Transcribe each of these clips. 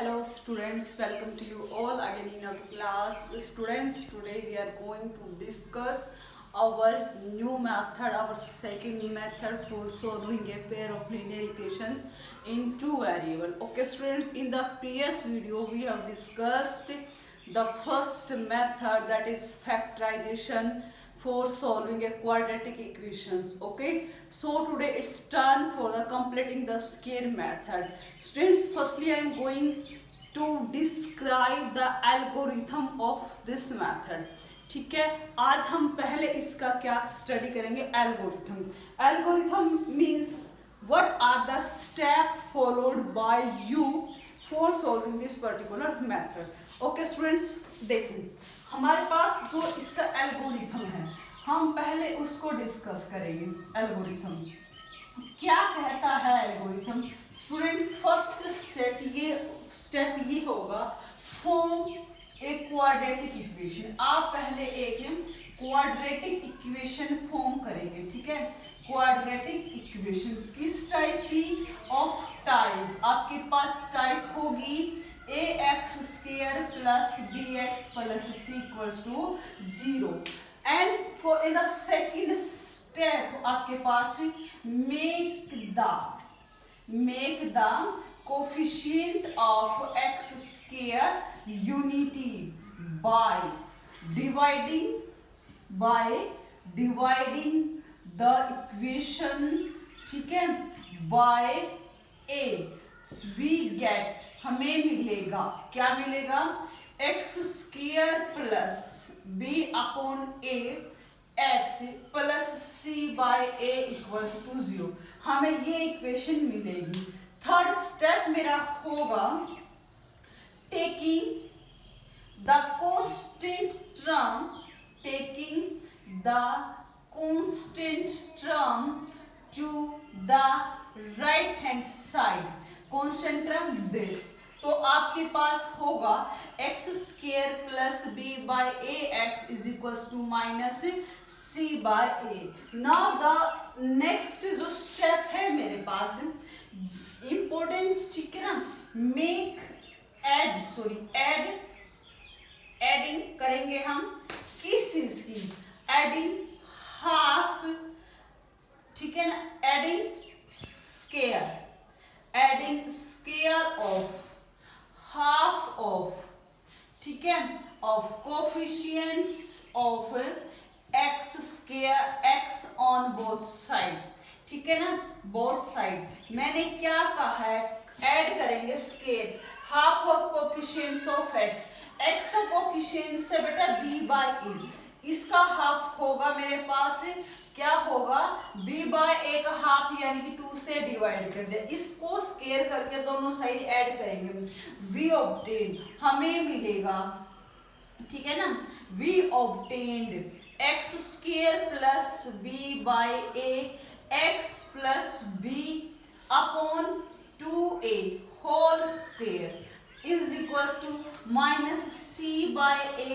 Hello students, welcome to you all again in our class. Students, today we are going to discuss our new method, our second method for solving a pair of linear equations in two variables. Okay students, in the previous video we have discussed the first method, that is factorization for solving a quadratic equations. Okay, so today it's turn for the completing the square method. Students, firstly I am going to describe the algorithm of this method. ठीक है, आज हम पहले इसका क्या study करेंगे, algorithm. Algorithm means what are the steps followed by you for solving this particular method. Okay students, देखिए हमारे पास जो इसका एल्गोरिथम है, हम पहले उसको डिस्कस करेंगे. एल्गोरिथम क्या कहता है एल्गोरिथम? स्टूडेंट, फर्स्ट स्टेप ये होगा, फॉर्म ए क्वाड्रेटिक इक्वेशन. आप पहले एक क्वाड्रेटिक इक्वेशन फॉर्म करेंगे. ठीक है, क्वाड्रेटिक इक्वेशन किस टाइप की? ऑफ टाइप, आपके पास टाइप होगी ax² plus bx plus c equals to 0. And for in the second step आपके पास make the coefficient of x² unity by dividing the equation, ठीक है, by a. we get, हमें मिलेगा, क्या मिलेगा? x² plus b upon a x plus c by a equals to 0. हमें ये इक्वेशन मिलेगी. थर्ड स्टेप मेरा होगा taking the constant term to the right hand side. constant term this, तो आपके पास होगा x² plus b by a x is equals to minus c by a. Now the next जो step है मेरे पास important, ठीक है ना, एडिंग करेंगे हम किस चीज की? एडिंग हाफ, ठीक है ना, adding square of half of, ठीक है, of coefficients of x² x on both side. ठीक है ना, बोथ साइड. मैंने क्या कहा है? ऐड करेंगे square, half of coefficients of x. x का कोफिशिएंट्स है बेटा b बाय a, इसका हाफ होगा मेरे पास, क्या होगा? b बाय a का हाफ, यानी कि 2 से डिवाइड कर दिया. इसको स्क्वायर करके दोनों साइड ऐड करेंगे. we obtained, हमें मिलेगा, ठीक है ना, we obtained x² plus b by a x plus b upon 2a whole square is equals to minus c by a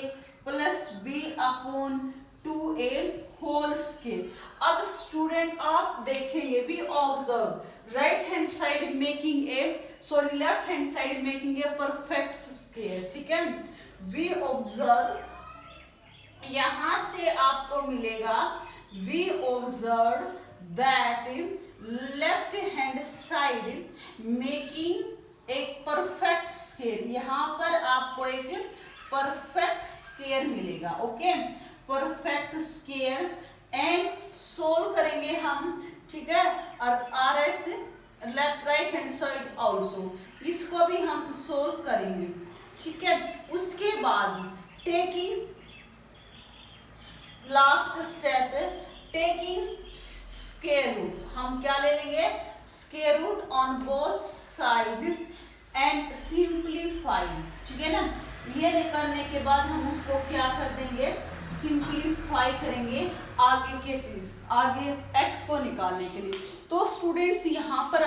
plus b upon 2a whole square. अब student आप देखेंगे, we observe right hand side making left hand side making a perfect square. ठीक है, we observe, यहां से आपको मिलेगा, we observe that left hand side making एक परफेक्ट स्क्वायर. यहां पर आपको एक परफेक्ट स्क्वायर मिलेगा. Okay, perfect square. And solve करेंगे हम, ठीक है, और R H left right hand side also, इसको भी हम सोल्व करेंगे. ठीक है, उसके बाद taking last step, taking square root. हम क्या ले लेंगे? Square root on both side and simplify. ठीक है ना, ये करने के बाद हम उसको क्या कर देंगे? सिंप्लीफाई करेंगे आगे के चीज, आगे x को निकालने के लिए. तो स्टूडेंट्स, यहाँ पर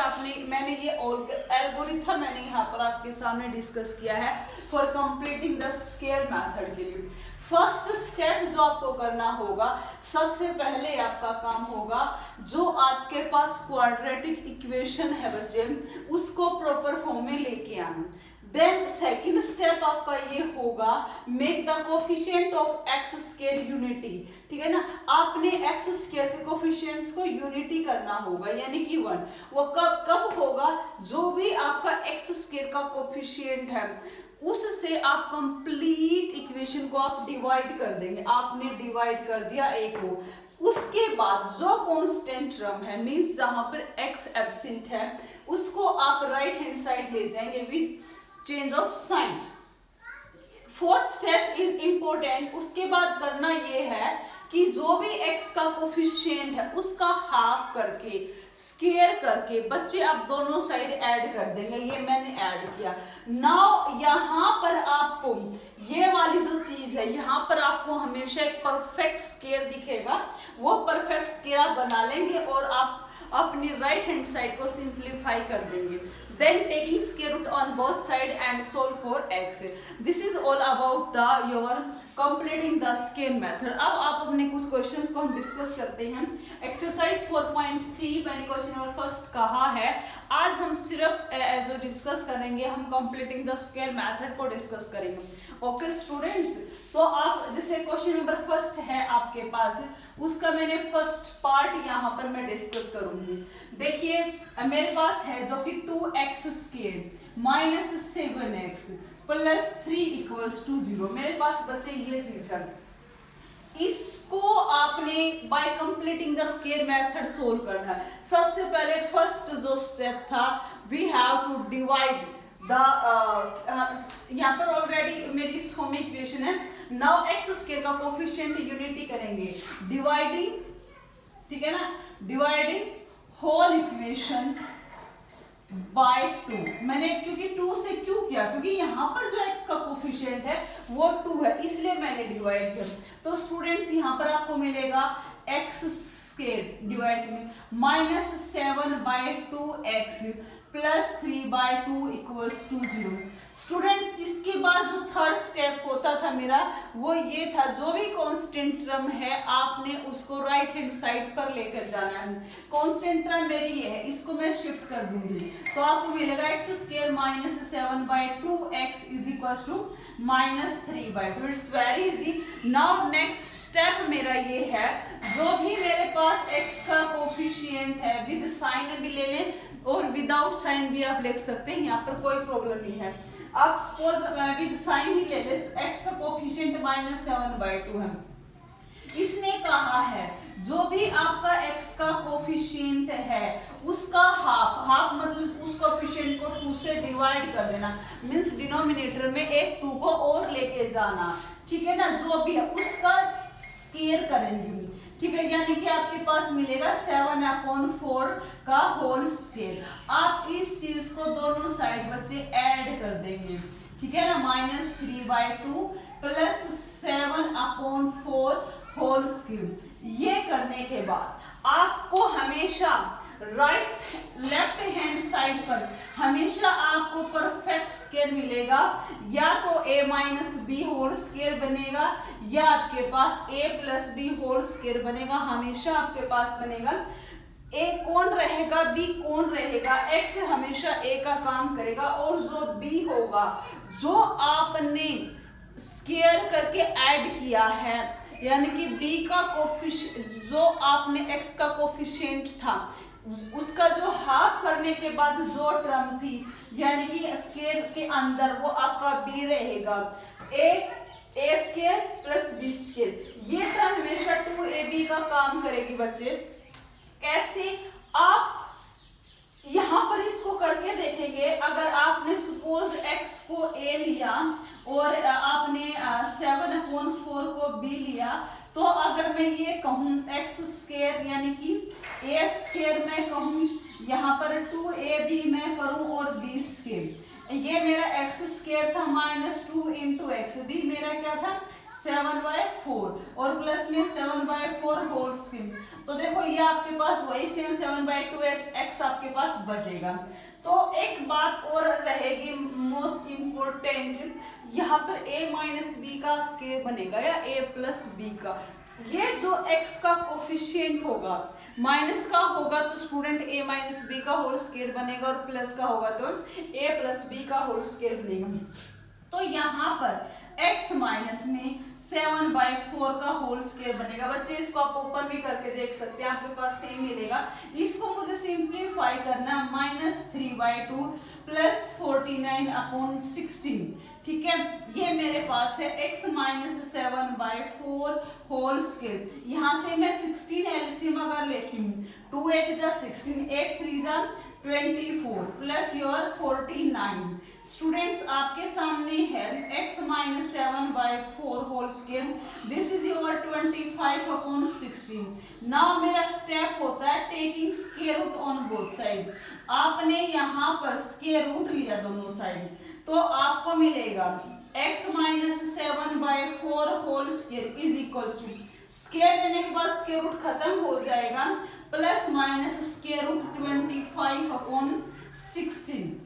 मैंने ये एल्गोरिथम मैंने यहाँ पर आपके सामने डिस्कस किया है for completing the square method के लिए. फर्स्ट स्टेप जो आपको करना होगा, सबसे पहले आपका काम होगा, जो आपके पास क्वाड्रेटिक इक्वेशन है बच्चे, उसको प्रॉपर फॉर्म में लेके आना. देन सेकंड स्टेप आपका ये होगा, make the coefficient of X square unity. ठीक है ना, आपने एक्स स्क्वायर के कोफिशिएंट्स को यूनिटी करना होगा, यानी कि 1। वो कब कब होगा, जो भी आपका एक्स स्क्वायर का कोफिशिएंट है उससे आप कंप्लीट इक्वेशन को आप डिवाइड कर देंगे। आपने डिवाइड कर दिया ए को, उसके बाद जो कांस्टेंट टर्म है, मींस जहां पर एक्स एब्सेंट है, उसको आप राइट हैंड साइड ले जाएंगे with change of sine. Fourth step is important. उसके बाद करना ये है कि जो भी x का कोफिशिएंट है उसका हाफ करके, स्क्वायर करके बच्चे आप दोनों साइड ऐड कर देंगे। ये मैंने ऐड किया। नाउ यहाँ पर आपको ये वाली जो चीज है, यहाँ पर आपको हमेशा एक परफेक्ट स्क्वायर दिखेगा, वो परफेक्ट स्क्वायर आप बना लेंगे और आप अपनी राइट हैंड साइड को सिंप्लीफाई कर देंगे। Then taking square root on both side and solve for x. This is all about the your completing the square method. अब आप अपने कुछ क्वेश्चंस को हम डिस्कस करते हैं। एक्सरसाइज 4.3 मैंने क्वेश्चन नंबर फर्स्ट कहा है। आज हम सिर्फ जो डिस्कस करेंगे, हम कंप्लीटिंग द स्क्वायर मेथड को डिस्कस करेंगे। ओके स्टूडेंट्स, तो आप जैसे क्वेश्चन नंबर फर्स्ट है आपके पास, उसका मैंने फर्स्ट पार्ट यहाँ पर मैं डिस्कस करूंगी। देखिए मेरे पास है जो कि 2x square minus 7x plus 3 equals to 0। मेरे पास बच्चे ये चीज है, इसको आपने by completing the square method solve करना है। सबसे पहले फर्स्ट जो स्टेप था, we have to divide the यहाँ पर ऑलरेडी मेरी होम इक्वेशन है। नाउ एक्स स्क्वायर का कोफिशिएंट यूनिटी करेंगे, डिवाइडिंग, ठीक है ना, डिवाइडिंग होल इक्वेशन बाय 2। मैंने क्योंकि 2 से क्यों किया, क्योंकि यहाँ पर जो x का कोफिशिएंट है वो 2 है, इसलिए मैंने डिवाइड किया। तो स्टूडेंट्स यहाँ पर आपको मिलेगा x स्क्वायर डिवाइड में minus 7/2x plus 3/2 equals to 0। Students इसके बाद जो थर्ड स्टेप होता था मेरा, वो ये था, जो भी कांस्टेंट टर्म है आपने उसको राइट हैंड साइड पर लेकर जाना है। कांस्टेंट टर्म मेरी ये है, इसको मैं शिफ्ट कर दूंगी, तो आपको मिलेगा X square minus 7/2x is equals to minus 3/2। It's very easy. Now next step मेरा ये है, जो भी मेरे पास x का कोफिशिएंट है विद साइन भी ले लें और विदाउट साइन भी आप लिख सकते हैं, यहाँ पर कोई प्रॉब्लम नहीं है। आप सपोज विद साइन ही ले ले, x का कोफिशिएंट माइनस 7/2 है। इसने कहा है जो भी आपका x का कोफिशिएंट है उसका हाफ मतलब उस कोफिशिएंट को 2 से डिवाइड कर देना, मींस डिनोमिनेटर में एक 2 को और लेके जाना, ठीक है ना। जो भी है उसका स्क्वायर करेंगे, ठीक है, यानी कि आपके पास मिलेगा 7/4 का होल स्क्वायर। आप इस चीज को दोनों साइड बच्चे ऐड कर देंगे, ठीक है ना, माइनस 3/2 प्लस 7/4 होल स्क्वायर। ये करने के बाद आपको हमेशा लेफ्ट हैंड साइड पर हमेशा आपको परफेक्ट स्क्वायर मिलेगा, या तो a minus B whole square बनेगा या आपके पास a plus B whole square बनेगा। हमेशा आपके पास बनेगा। a कौन रहेगा, b कौन रहेगा, x हमेशा a का काम करेगा और जो b होगा, जो आपने स्क्वायर करके ऐड किया है, यानी कि b का कोफिशिएंट जो आपने x का कोफिशिएंट था उसका जो हाफ करने के बाद जो टर्म थी, यानी कि स्क्वायर के अंदर वो आपका b रहेगा, a square plus b square. ये टर्म हमेशा 2ab का काम करेगी बच्चे। कैसे, आप यहाँ पर इसको करके देखेंगे। अगर आपने सपोज x को a लिया और आपने 7/4 को b लिया, तो अगर मैं ये कहूँ x स्क्वायर यानी कि a स्क्वायर मैं कहूँ, यहाँ पर 2ab मैं करूँ और b स्क्वायर, ये मेरा x स्क्वायर था माइनस 2 इंटू एक्स, b मेरा क्या था 7/4 और प्लस में 7/4 होल स्क्वायर। तो देखो ये आपके पास वही सेम 7/2x आपके पास बचेगा। तो एक बात और रहेगी मोस्ट इम्पोर्टेंट, यहाँ पर a माइनस बी का स्क्वायर बनेगा या a प्लस बी का, ये जो x का कोफिशिएंट होगा माइनस का होगा तो स्टूडेंट a माइनस बी का होल स्क्वायर बनेगा, और प्लस का होगा तो a प्लस बी का होल स्क्वायर बनेगा। तो यहाँ पर x माइनस में 7/4 का होल स्क्वायर बनेगा। बच्चे इसको आप ओपन भी करके देख सकते हैं, आपके पास सेम मिलेगा। इसको मुझे सिंप्लीफाई करना, -3/2 प्लस 49/16, ठीक है। ये मेरे पास है x माइनस 7/4 होल स्क्वायर। यहाँ से मैं 16 एलसीएम अगर लेती हूँ, 2 8 जा 16, 8 3 जा 24 प्लस योर 49। स्टूडेंट्स आपके सामने है x minus 7/4 whole square, this is your 25/16। Now मेरा स्टेप होता है taking square root on both side. आपने यहाँ पर स्क्वायर रूट लिया दोनों साइड, तो आपको मिलेगा x minus 7/4 whole square is equal to, square लेने के बाद स्क्वायर रूट खत्म हो जाएगा, प्लस माइनस स्क्वायर रूट 25/16।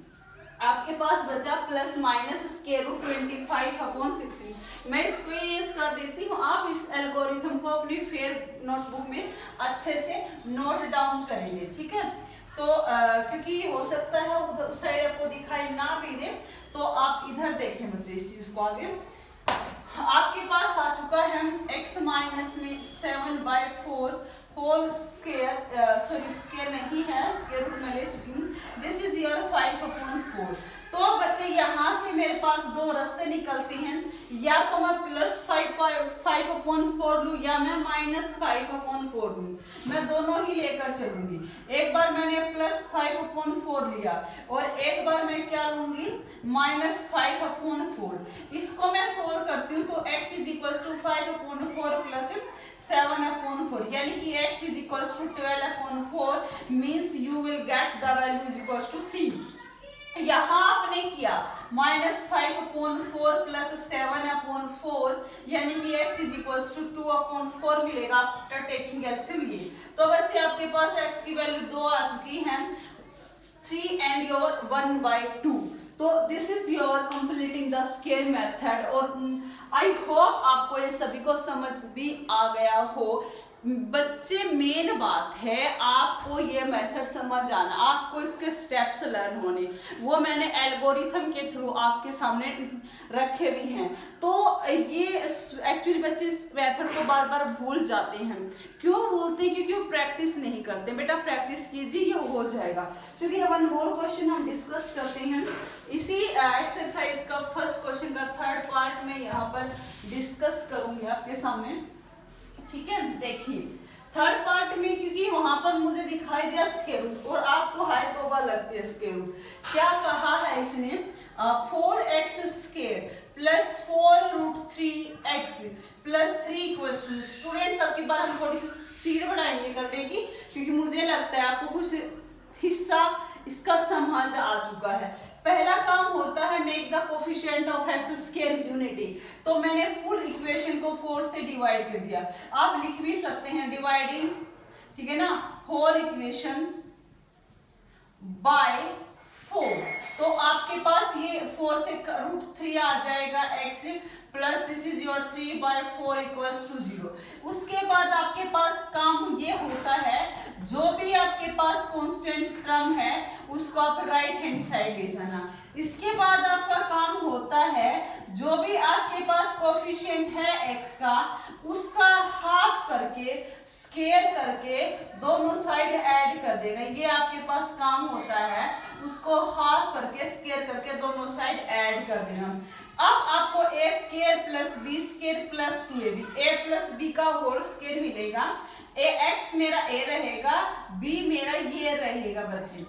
आपके पास बचा प्लस माइनस स्क्वायर रूट 25/16। मैं इसको इरेज कर देती हूँ। आप इस एल्गोरिथम को अपनी फेयर नोटबुक में अच्छे से नोट डाउन करेंगे, ठीक है। तो क्योंकि हो सकता है उधर उस साइड आपको दिखाई ना भी दे, तो आप इधर देखें बच्चे इस चीज को। आगे आपके पास आ चुका है x माइनस में 7/4 होल स्क्वायर, सॉरी स्क्वायर नहीं है, स्क्वायर रूट में ले चुकी हूँ, दिस इज योर 5/4। तो बच्चे यहाँ से मेरे पास दो रास्ते निकलते हैं, या तो मैं प्लस 5/4 लूँ या मैं माइनस 5/4 लूँ। मैं दोनों ही लेकर चलूंगी। एक बार मैंने प्लस 5/4 लिया और एक बार मैं क्या लूंगी, माइनस 5/4। इसको मैं सोल्व करती हूँ तो x is equal to 5/4 plus 7/4, यानी कि x is equal to 12/4 means you will get the value is equal to 3। यहाँ आपने किया -5/4 प्लस 7/4, यानी कि x इज इक्वल टू 2/4 मिलेगा आफ्टर टेकिंग एलसीएम। ये तो बच्चे आपके पास x की वैल्यू 2 आ चुकी है, 3 एंड योर 1/2। तो this is your completing the square method. और आई होप आपको ये सभी को समझ भी आ गया हो। बच्चे मेन बात है आपको ये मेथड समझ आना, आपको इसके स्टेप्स लर्न होने, वो मैंने एल्गोरिथम के थ्रू आपके सामने रखे भी हैं। तो ये एक्चुअली बच्चे इस मेथड को बार बार भूल जाते हैं। क्यों भूलते हैं? क्योंकि वो प्रैक्टिस नहीं करते। बेटा प्रैक्टिस कीजिए, ये हो जाएगा। चलिए वन मोर क्वेश्चन हम डिस्कस करते हैं। इसी एक्सरसाइज का फर्स्ट क्वेश्चन का थर्ड पार्ट में यहाँ पर डिस्कस करूंगी आपके सामने, ठीक है। देखिए थर्ड पार्ट में, क्योंकि वहां पर मुझे दिखाई दिया स्क्वायर रूट और आपको हाय तौबा लगती है स्क्वायर रूट। क्या कहा है इसने, 4x square plus 4√3x plus 3 equals to. Students अब की बार हम थोड़ी सी स्पीड बढ़ाएंगे करने की, क्योंकि मुझे लगता है आपको कुछ हिस्सा इसका समझ आ चुका है। पहला काम होता है make the coefficient of x square unity. तो मैंने फुल इक्वेशन को 4 से डिवाइड कर दिया। आप लिख भी सकते हैं डिवाइडिंग, ठीक है ना, होल इक्वेशन बाय 4। तो आपके पास ये 4 से √3 आ जाएगा x plus this is your 3/4 equals to 0। उसके बाद आपके पास काम ये होता है, जो भी आपके पास कांस्टेंट टर्म है उसको आप राइट हैंड साइड ले जाना। इसके बाद आपका काम होता है, जो भी आपके पास कोफिशिएंट है x का, उसका हाफ करके स्क्वायर करके दोनों साइड ऐड कर देना। ये आपके पास काम होता है, उसको हाफ करके स्क्वायर करके दोनों साइड ऐड कर देना। अब आपको a square plus b square plus 2ab, a plus b का होल स्क्वायर मिलेगा। x मेरा a रहेगा, b मेरा ये रहेगा बच्चे,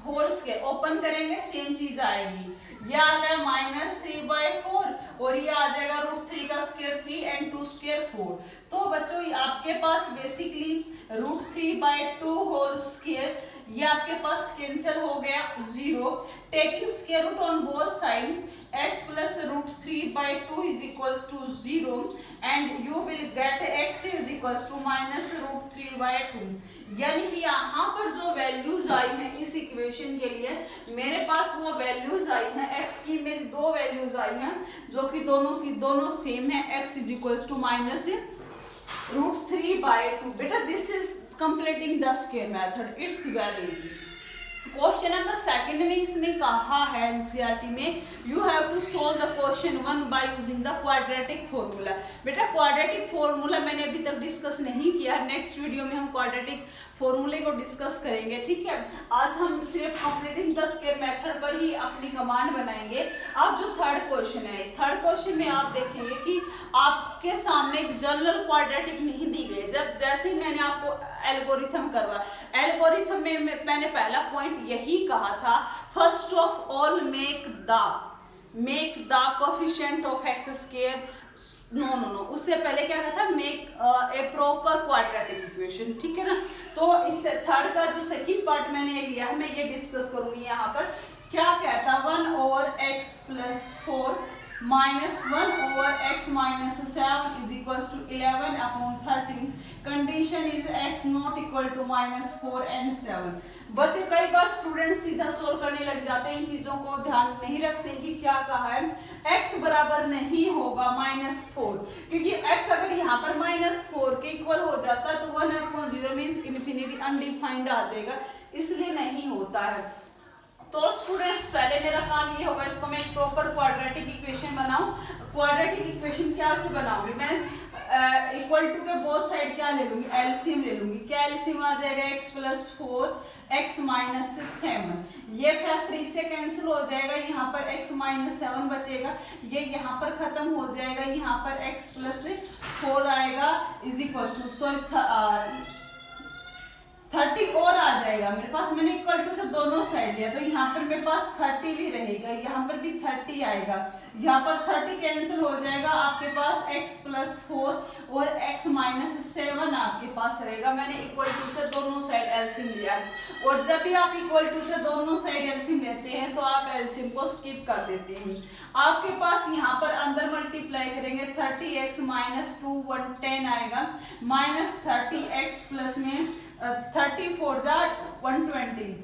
होल स्क्वायर ओपन करेंगे सेम चीज आएगी। ये आ गया -3/4 और ये आ जाएगा √3 का स्क्वायर 3 एंड 2 स्क्वायर 4। तो बच्चों आपके पास बेसिकली √3/2 होल स्क्वायर, ये आपके पास कैंसिल हो गया 0। Taking square root on both side, x plus √3/2 is equals to 0 and you will get x is equals to -√3/2। यानी कि यहाँ पर जो वैल्यूज आई हैं इस इक्वेशन के लिए, मेरे पास वो वैल्यूज आई हैं, x की मेरी दो वैल्यूज आई हैं जो कि दोनों सेम है। x इज इक्वल्स टू √3/2 बेटा this is completing the square method, it's very easy. Question number second में इसने कहा है एनसीईआरटी में you have to solve the question 1 by using the quadratic formula. बेटा क्वाड्रेटिक फॉर्मूला मैंने अभी तक डिस्कस नहीं किया, नेक्स्ट वीडियो में हम क्वाड्रेटिक फॉर्मूले को डिस्कस करेंगे, ठीक है। आज हम सिर्फ कंप्लीटिंग द स्क्वायर मेथड पर ही अपनी कमांड बनाएंगे। अब जो थर्ड क्वेश्चन है, थर्ड क्वेश्चन में आप देखेंगे कि आपके सामने एक जनरल क्वाड्रेटिक नहीं दी गई। जब जैसे ही मैंने आपको एल्गोरिथम करवा, एल्गोरिथम में मैंने पहला पॉइंट यही कहा था, first of all make the coefficient of X square, no उससे पहले क्या कहा था, make a proper quadratic equation, ठीक है ना। तो इससे थर्ड का जो सेकंड पार्ट मैंने लिया है, मैं ये डिस्कस करूंगी यहाँ पर। क्या कहता, 1/x + 4 -1/x - 7 = 11/13। Condition is x not equal to -4 and 7। बच्चे कई बार स्टूडेंट सीधा सोल्व करने लग जाते हैं, इन चीजों को ध्यान नहीं रखते कि क्या कहा है, x बराबर नहीं होगा -4, क्योंकि x अगर यहाँ पर -4 के इक्वल हो जाता तो 1/0 मींस इन्फिनिटी अनडिफाइंड आ जाएगा, इसलिए नहीं होता है। तो स्टूडेंट्स पहले मेरा काम ये होगा, इसको मैं एक प्रॉपर क्वाड्रेटिक इक्वेशन बनाऊं। क्वाड्रेटिक इक्वेशन क्या से बनाऊंगी मैं, इक्वल टू के बोथ साइड क्या ले लूंगी, एलसीएम ले लूंगी। क्या एलसीएम आ जाएगा, x + 4 x - 7, ये फैक्टर इससे कैंसिल हो जाएगा, यहाँ पर x - 7 बचेगा, ये यहाँ पर खत्म हो जाएगा, यहाँ पर x + 4 आएगा = 30 और आ जाएगा मेरे पास। मैंने इक्वल टू से दोनों साइड लिया तो यहाँ पर मेरे पास 30 भी रहेगा, यहाँ पर भी 30 आएगा, यहाँ पर 30 कैंसिल हो जाएगा, आपके पास x + 4 और x - 7 आपके पास रहेगा। मैंने इक्वल टू से दोनों साइड एलसीएम लिया, और जब भी आप इक्वल टू से दोनों साइड एलसीएम लेते हैं तो आप एलसीएम को स्किप कर देते हैं। आपके पास यहाँ पर अंदर मल्टीप्लाई करेंगे, 30x - 2 110 आएगा, -30x प्लस में 34 जा 120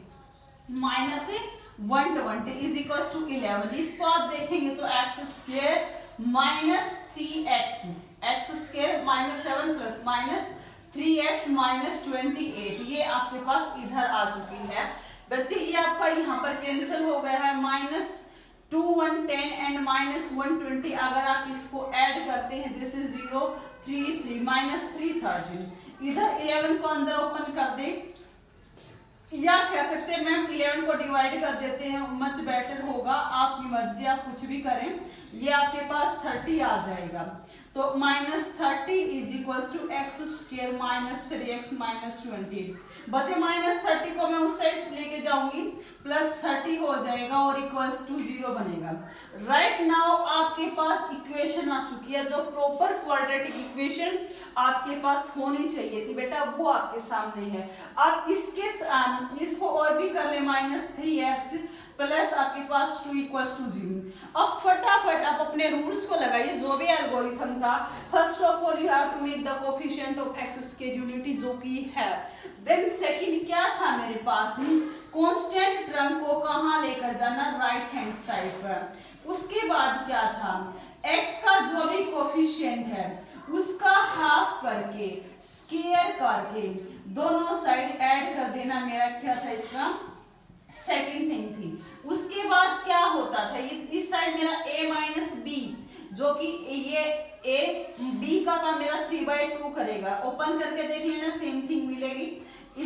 -120 = 11। इसको आप देखेंगे तो x² - 3x, x² -7 plus -3x -28, ये आपके पास इधर आ चुकी है। बच्चे ये आपका यहाँ पर कैंसिल हो गया है, -2 110 एंड -120, अगर आप इसको ऐड करते हैं दिस इज 0 3 3 -3 13। इधर 11 को अंदर ओपन कर दे, या कह सकते हैं मैम 11 को डिवाइड कर देते हैं, मच बेटर होगा, आपकी मर्जी, आप कुछ भी करें। ये आपके पास 30 आ जाएगा, तो -30 = x² - 3x - 20। बचे -30 को मैं उस साइड से लेके जाऊंगी, +30 हो जाएगा और =0 बनेगा। राइट नाउ आपके पास इक्वेशन आ चुकी है, जो प्रॉपर क्वाड्रेटिक इक्वेशन आपके पास होनी चाहिए थी बेटा, वो आपके सामने है। आप इसको और भी कर ले, -3x प्लस आपके पास 2 = 0। अब फटाफट आप अपने रूल्स को लगाइए, जो भी एल्गोरिथम था। First of all you have to make the coefficient of x² unity, जो कि है। देन सेकंड क्या था मेरे पास, कांस्टेंट टर्म को कहां लेकर जाना, राइट हैंड साइड पर। उसके बाद क्या था, x का जो भी कोएफिशिएंट है उसका हाफ करके स्क्वायर करके दोनों साइड ऐड कर देना, मेरा क्या था इसका सेकंड थिंग थी। उसके बाद क्या होता था, ये इस साइड मेरा a - b, जो कि ये a b का मेरा 3/2 करेगा, ओपन करके देख लेना सेम थिंग मिलेगी, =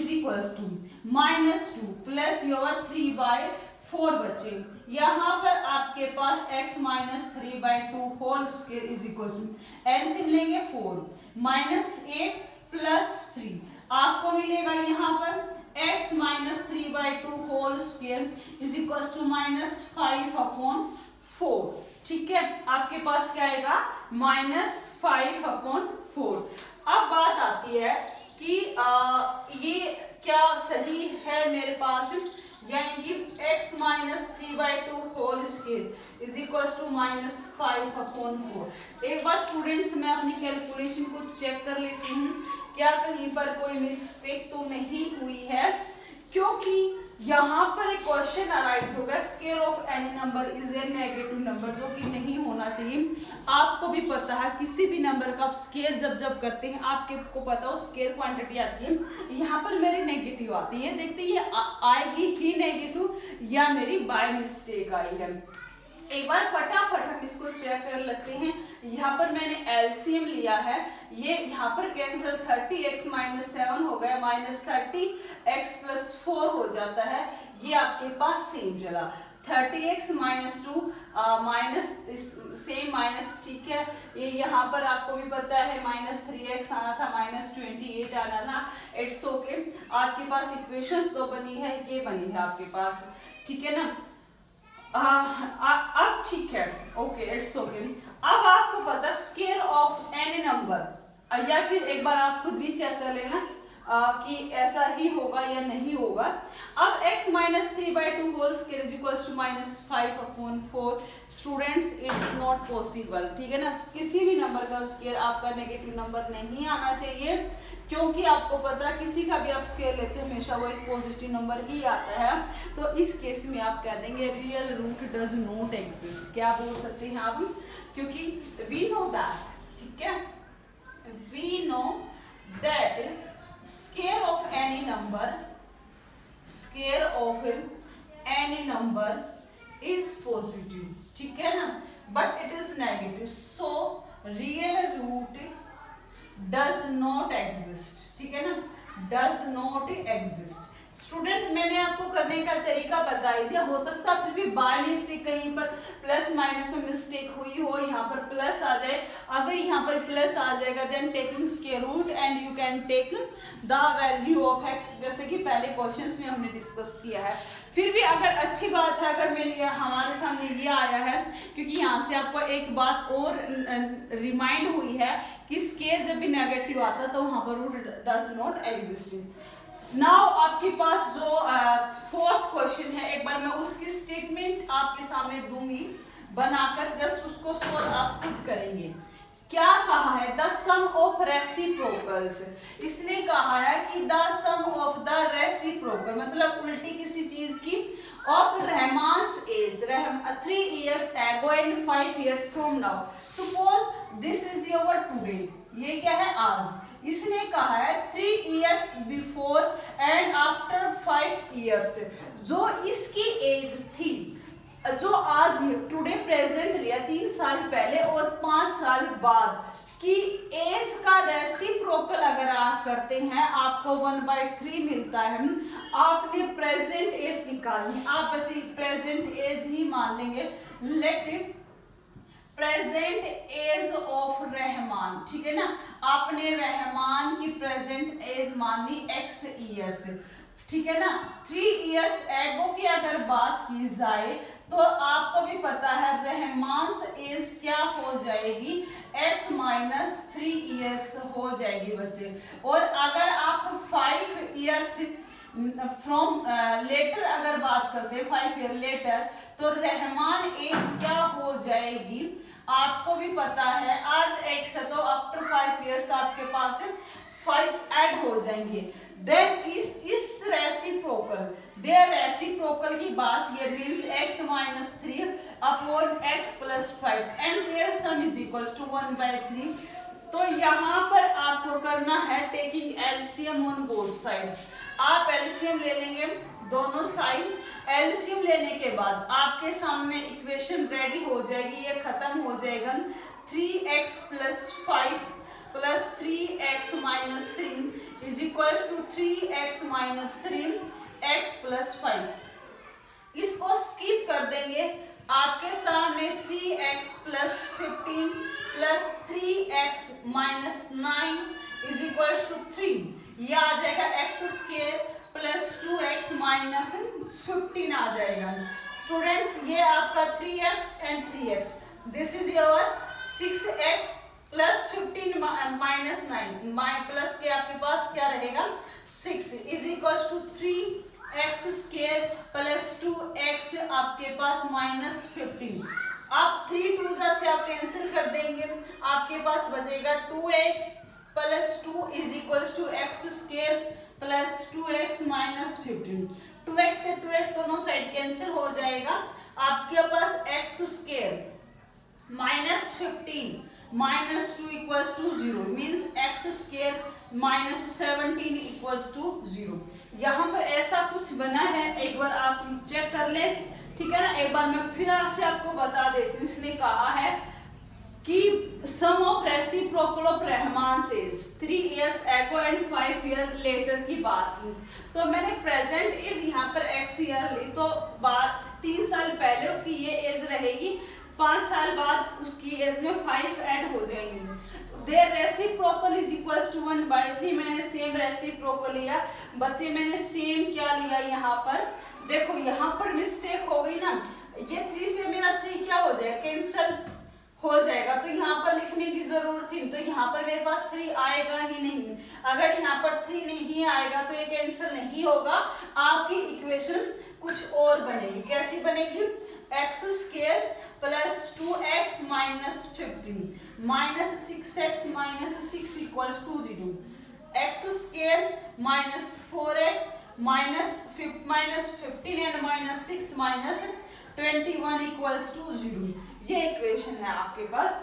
-2 प्लस योर 3/4 बचे। यहाँ पर आपके पास x - 3/2 होल स्क्वायर एलसीएम लेंगे 4 -8 प्लस 3, आपको मिलेगा यहाँ पर x - 3/2 होल स्क्वायर -5/4। ठीक है, आपके पास क्या आएगा, -5/4। अब बात आती है कि ये क्या सही है मेरे पास, यानी कि x - 3/2 होल स्क्वायर -5/4। एक बार स्टूडेंट्स मैं अपनी कैलकुलेशन को चेक कर लेती हूँ, क्या कहीं पर कोई मिस्टेक तो नहीं हुई है, क्योंकि यहाँ पर एक क्वेश्चन अराइज होगा, square of any number is a negative number, जो कि नहीं होना चाहिए। आपको भी पता है किसी भी नंबर का आप स्क्वायर जब करते हैं आपको पता हो स्क्वायर क्वांटिटी आती है, यहाँ पर मेरी नेगेटिव आती है। देखते ये आएगी ही नेगेटिव या मेरी बाय मिस्टेक आई है। एक बार फटाफट हम इसको चेक कर लेते हैं। यहाँ पर मैंने एलसीएम लिया है, ये यहाँ पर कैंसिल 30x - 7 हो गया, -30x + 4 हो जाता है, ये आपके पास सेम चला। 30x - 2 माइनस सेम माइनस, ठीक है। ये यहाँ पर आपको भी पता है -3x आना था, -28 आना था, इट्स ओके। आपके पास इक्वेशंस तो बनी है, ये बनी है आपके पास, ठीक है ना। अब ठीक है, ओके, इट्स ओके। अब आपको पता स्क्वायर ऑफ एनी नंबर, या फिर एक बार आप खुद भी चेक कर लेना कि ऐसा ही होगा या नहीं होगा। अब x - 3/2 whole square is equals to -5/4। Students it's not possible, ठीक है ना। किसी भी नंबर का स्क्वायर आपका नेगेटिव नंबर नहीं आना चाहिए, क्योंकि आपको पता किसी का भी आप स्क्वायर लेते हैं हमेशा वो एक पॉजिटिव नंबर ही आता है। तो इस केस में आप कह देंगे real root does not exist. क्या बोल सकते हैं आप, क्योंकि वी नो दैट, ठीक है, we know that square of any number is positive, ठीक है ना, but it is negative, so real root does not exist, ठीक है ना, does not exist। स्टूडेंट मैंने आपको करने का तरीका बता ही दिया, हो सकता है फिर भी बाय मिस्टेक कहीं पर प्लस माइनस में मिस्टेक हुई हो, यहाँ पर प्लस आ जाए। अगर यहाँ पर प्लस आ जाएगा then taking square root and you can take the value of x, जैसे कि पहले क्वेश्चंस में हमने डिस्कस किया है। फिर भी अगर अच्छी बात है अगर मेरे हमारे सामने ये आया है, क्योंकि यहाँ से आपको एक बात और रिमाइंड हुई है कि स्क्वायर जब भी नेगेटिव आता है तो वहां पर root does not exist. Now आपके पास जो फोर्थ क्वेश्चन है, एक बार मैं उसकी स्टेटमेंट आपके सामने दूंगी बनाकर, जस्ट उसको सोल्व आप खुद करेंगे। क्या कहा है, द सम ऑफ रेसिप्रोकल्स, इसने कहा है कि the sum of the reciprocal मतलब उल्टी किसी चीज की, of Rahman's age 3 years ago and 5 years from now, suppose this is your today, ये क्या है आज। इसने कहा है 3 years before and after 5 years, जो इसकी एज थी, जो आज टुडे प्रेजेंट लिया 3 साल पहले और 5 साल बाद की एज का रेसिप्रोकल अगर आप करते हैं आपको 1/3 मिलता है। आपने प्रेजेंट एज निकालनी, आप बच्चे प्रेजेंट एज ही मान लेंगे, late present age of Rahman, ठीक है ना। आपने रहमान की प्रेजेंट एज मानी x ईयर्स, ठीक है ना। 3 years एगो की अगर बात की जाए तो आपको भी पता है रहमान्स एज क्या हो जाएगी, x - 3 years हो जाएगी बच्चे। और अगर आप 5 years फ्रॉम लेटर अगर बात करते हैं 5 year लेटर, तो रहमान एज क्या हो जाएगी, आपको भी पता है आज x है तो आफ्टर 5 years आपके पास 5 ऐड हो जाएंगे। देन इस रेसिप्रोकल, देयर रेसिप्रोकल की बात ये means x - 3 upon x + 5 and their sum is equals to 1/3। तो यहाँ पर आपको करना है taking LCM on both side. आप एलसीएम ले लेंगे दोनों साइड, एलसीएम लेने के बाद आपके सामने इक्वेशन रेडी हो जाएगी, ये खत्म हो जाएगा। 3x + 5 + 3x - 3 is equal to 3x - 3 x + 5। इसको स्किप कर देंगे, आपके सामने 3x + 15 + 3x - 9 is equal to 3, ये आ जाएगा x² + 2x - 15 आ जाएगा। स्टूडेंट्स ये आपका 3x and 3x, this is your 6x + 15 - 9 plus के आपके पास क्या रहेगा 6 is equal to 3x² + 2x आपके पास -15। आप 3 2 से आप कैंसिल कर देंगे, आपके पास बचेगा 2x + 2 is equal to x² + 2x - 15। 2x से 2x दोनों साइड कैंसिल हो जाएगा, आपके पास x square minus 15 minus 2 equals to 0 means x square minus 17 equals to 0। यहाँ पर ऐसा कुछ बना है, एक बार आप चेक कर लें, ठीक है ना। एक बार मैं फिर से आपको बता देती हूँ। इसने कहा है कि सम ऑफ रेसिप्रोकल ऑफ रहमान से 3 years ago and 5 years later की बात की, तो मैंने प्रेजेंट एज यहाँ पर x ईयर ली, तो बात 3 साल पहले उसकी ये एज रहेगी, 5 साल बाद उसकी एज में 5 ऐड हो जाएंगे। Their reciprocal is equals to 1/3, मैंने सेम रेसिप्रोकल लिया। बच्चे मैंने सेम क्या लिया यहाँ पर, देखो यहाँ पर मिस्टेक हो गई ना, ये 3 से मेरा 3 क्या हो जाएगा, कैंसिल हो जाएगा, तो यहाँ पर लिखने की जरूरत थी, तो यहाँ पर मेरे पास 3 आएगा ही नहीं। अगर यहाँ पर 3 नहीं आएगा तो ये कैंसिल नहीं होगा, आपकी इक्वेशन कुछ और बनेगी। कैसी बनेगी, x square plus 2x minus 15 minus 6x minus 6 equals to 0, x square minus 4x minus 15 and minus 6 minus 21 equals to 0। ये इक्वेशन है आपके पास।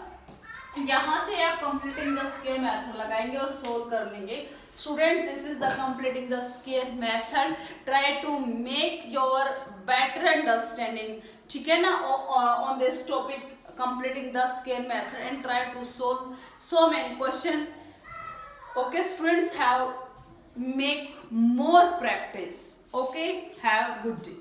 यहाँ से आप कंप्लीटिंग द स्क्वायर मेथड लगाएंगे और सोल्व कर लेंगे। Student, this is the completing the square method. Try to make your better understanding, ठीक है ना, on this topic completing the square method and try to solve so many question. Okay students, have make more practice. Okay, have good day.